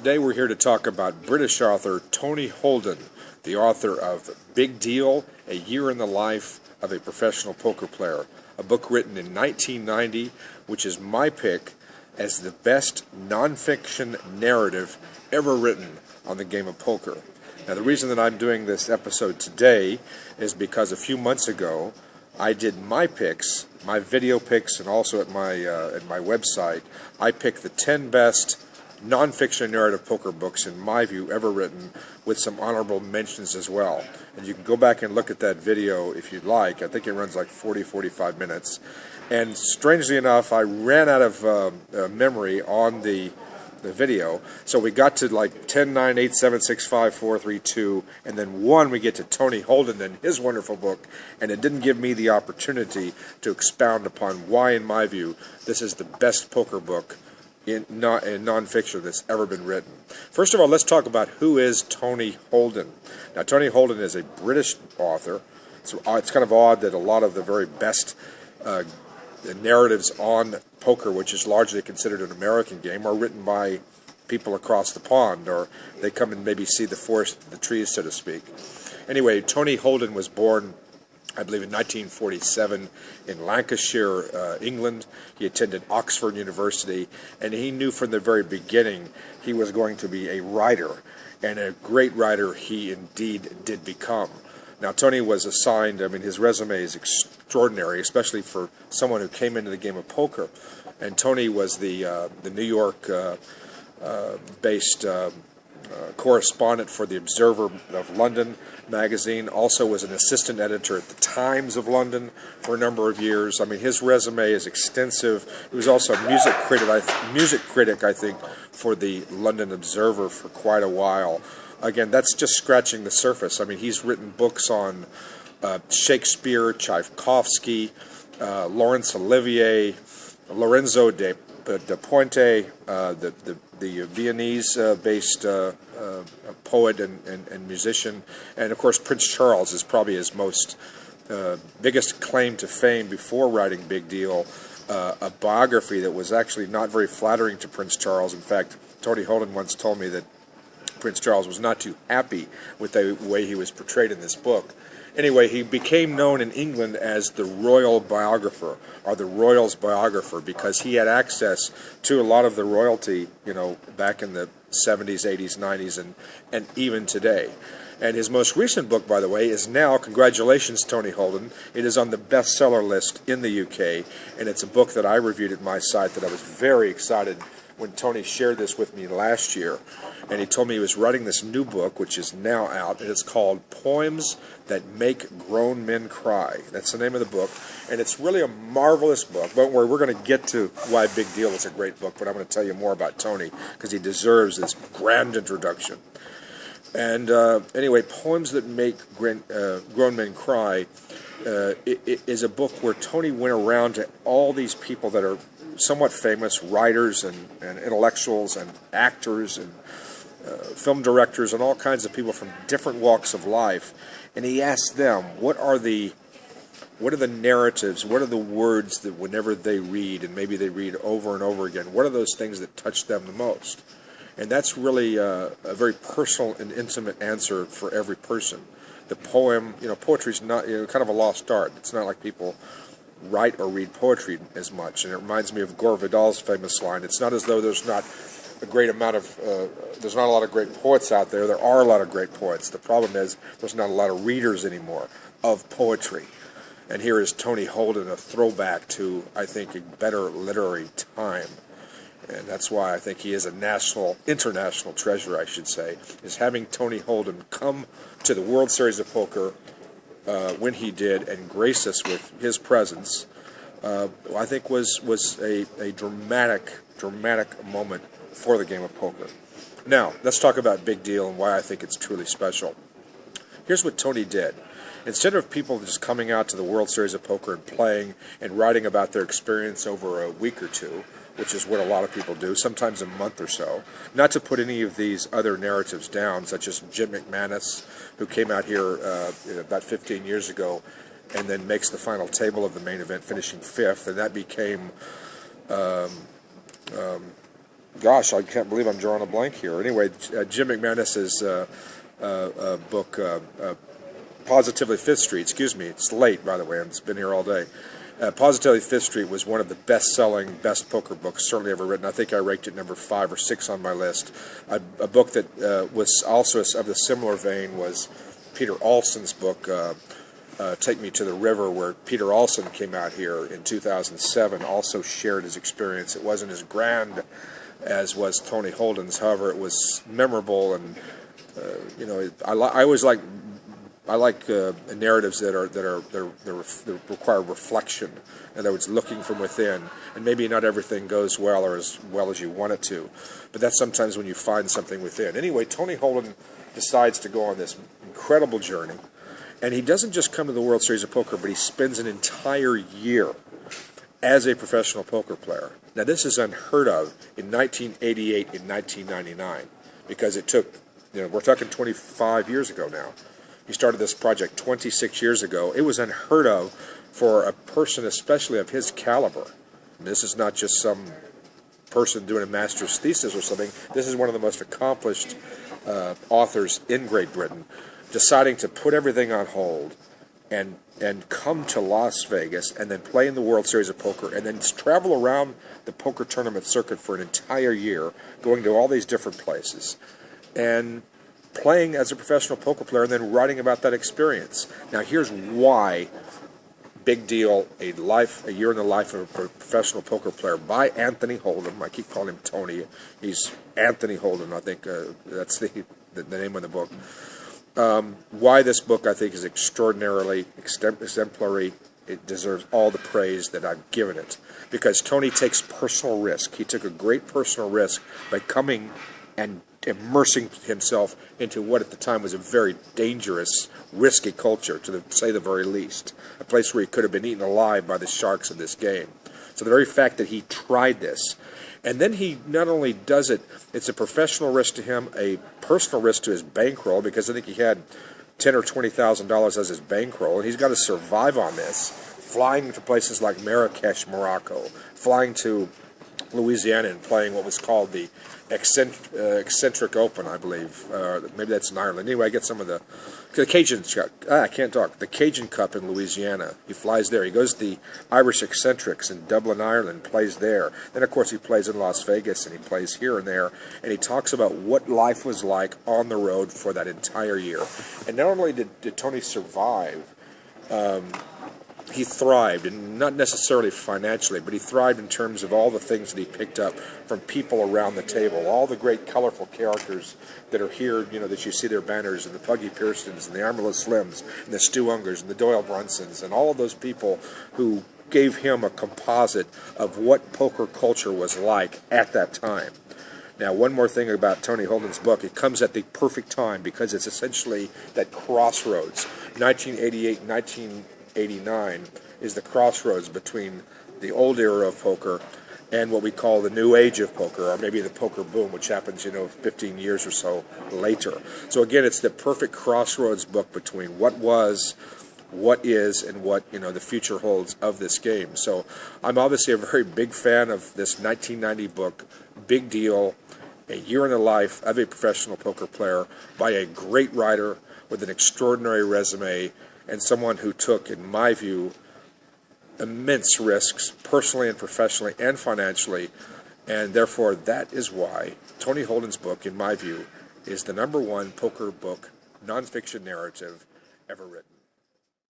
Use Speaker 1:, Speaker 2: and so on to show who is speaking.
Speaker 1: Today we're here to talk about British author Tony Holden, the author of Big Deal, A Year in the Life of a Professional Poker Player, a book written in 1990, which is my pick as the best nonfiction narrative ever written on the game of poker. Now, the reason that I'm doing this episode today is because a few months ago I did my picks, my video picks, and also at my website, I picked the 10 best nonfiction narrative poker books, in my view, ever written, with some honorable mentions as well. And you can go back and look at that video if you'd like. I think it runs like 45 minutes. And strangely enough, I ran out of memory on the video, so we got to like 10, 9, 8, 7, 6, 5, 4, 3, 2, and then 1 we get to Tony Holden and his wonderful book, and it didn't give me the opportunity to expound upon why, in my view, this is the best poker book in nonfiction that's ever been written. First of all, let's talk about who is Tony Holden. Now, Tony Holden is a British author. So it's kind of odd that a lot of the very best narratives on poker, which is largely considered an American game, are written by people across the pond, or they come and maybe see the forest, the trees, so to speak. Anyway, Tony Holden was born, I believe, in 1947 in Lancashire, England. He attended Oxford University, and he knew from the very beginning he was going to be a writer, and a great writer he indeed did become. Now, Tony was assigned, I mean, his resume is extraordinary, especially for someone who came into the game of poker. And Tony was the New York-based correspondent for the Observer of London magazine, also was an assistant editor at the Times of London for a number of years. I mean, his resume is extensive. He was also a music critic, I think, for the London Observer for quite a while. Again, that's just scratching the surface. I mean, he's written books on Shakespeare, Tchaikovsky, Laurence Olivier, Lorenzo da Ponte, the Viennese-based poet and musician, and of course Prince Charles is probably his most biggest claim to fame before writing Big Deal, a biography that was actually not very flattering to Prince Charles. In fact, Tony Holden once told me that Prince Charles was not too happy with the way he was portrayed in this book. Anyway, he became known in England as the royal biographer, or the royal's biographer, because he had access to a lot of the royalty, you know, back in the 70s, 80s, 90s, and even today. And his most recent book, by the way, is now, congratulations, Tony Holden, it is on the bestseller list in the UK, and it's a book that I reviewed at my site that I was very excited when Tony shared this with me last year. And he told me he was writing this new book, which is now out, and it's called Poems That Make Grown Men Cry. That's the name of the book, and it's really a marvelous book. Don't worry, we're going to get to why Big Deal is a great book, but I'm going to tell you more about Tony, because he deserves this grand introduction. And anyway, Poems That Make Grown Men Cry is a book where Tony went around to all these people that are somewhat famous, writers and intellectuals and actors and film directors and all kinds of people from different walks of life, and he asked them, what are the narratives, what are the words that whenever they read, and maybe they read over and over again, what are those things that touch them the most? And that's really a very personal and intimate answer for every person. The poem, you know, poetry's not, you know, kind of a lost art. It's not like people write or read poetry as much, and it reminds me of Gore Vidal's famous line, it's not as though there's not a great amount of, there's not a lot of great poets out there. There are a lot of great poets. The problem is there's not a lot of readers anymore of poetry. And here is Tony Holden, a throwback to, I think, a better literary time. And that's why I think he is a international treasure, I should say, is having Tony Holden come to the World Series of Poker when he did and grace us with his presence, I think was a dramatic moment for the game of poker. Now, let's talk about Big Deal and why I think it's truly special. Here's what Tony did. Instead of people just coming out to the World Series of Poker and playing and writing about their experience over a week or two, which is what a lot of people do, sometimes a month or so, not to put any of these other narratives down, such as Jim McManus, who came out here about 15 years ago and then makes the final table of the main event, finishing 5th, and that became gosh, I can't believe I'm drawing a blank here. Anyway, Jim McManus's book, Positively Fifth Street. Excuse me, it's late, by the way. It's been here all day. Positively Fifth Street was one of the best-selling, best poker books certainly ever written. I think I ranked it number 5 or 6 on my list. A book that was also of the similar vein was Peter Olson's book, Take Me to the River, where Peter Olson came out here in 2007, also shared his experience. It wasn't as grand as was Tony Holden's, however, it was memorable, and I always like narratives that require reflection. In other words, looking from within, and maybe not everything goes well or as well as you want it to, but that's sometimes when you find something within. Anyway, Tony Holden decides to go on this incredible journey, and he doesn't just come to the World Series of Poker, but he spends an entire year as a professional poker player. Now, this is unheard of in 1988 and 1999, because it took, we're talking 25 years ago now. He started this project 26 years ago. It was unheard of for a person, especially of his caliber. And this is not just some person doing a master's thesis or something. This is one of the most accomplished authors in Great Britain, deciding to put everything on hold and come to Las Vegas and then play in the World Series of Poker and then travel around the poker tournament circuit for an entire year, going to all these different places and playing as a professional poker player and then writing about that experience. Now, here's why Big Deal, a year in the life of a professional poker player by Anthony Holden. I keep calling him Tony. He's Anthony Holden, I think. That's the name of the book. Why this book, I think, is extraordinarily exemplary. It deserves all the praise that I've given it, because Tony takes personal risk. He took a great personal risk by coming and immersing himself into what at the time was a very dangerous, risky culture, to say the very least. A place where he could have been eaten alive by the sharks of this game. So the very fact that he tried this, and then he not only does it, it's a professional risk to him, a personal risk to his bankroll, because I think he had $10,000 or $20,000 as his bankroll, and he's got to survive on this, flying to places like Marrakesh, Morocco, flying to Louisiana and playing what was called the Eccentric Open, I believe. Maybe that's in Ireland. Anyway, I get some of the Cajun Cup. I can't talk. The Cajun Cup in Louisiana. He flies there. He goes to the Irish Eccentrics in Dublin, Ireland, plays there. Then, of course, he plays in Las Vegas, and he plays here and there. And he talks about what life was like on the road for that entire year. And not only did Tony survive, he thrived, and not necessarily financially, but he thrived in terms of all the things that he picked up from people around the table, all the great colorful characters that are here, that you see their banners, and the Puggy Pearsons, and the Armalus Slims, and the Stu Ungers, and the Doyle Brunsons, and all of those people who gave him a composite of what poker culture was like at that time. Now, one more thing about Tony Holden's book, it comes at the perfect time, because it's essentially that crossroads. 1988, 1989 is the crossroads between the old era of poker and what we call the new age of poker, or maybe the poker boom, which happens, 15 years or so later. So again, it's the perfect crossroads book between what was, what is, and what the future holds of this game. So I'm obviously a very big fan of this 1990 book, Big Deal, A Year in the Life of a Professional Poker Player, by a great writer with an extraordinary resume, and someone who took, in my view, immense risks, personally and professionally and financially, and therefore that is why Tony Holden's book, in my view, is the #1 poker book, nonfiction narrative ever written.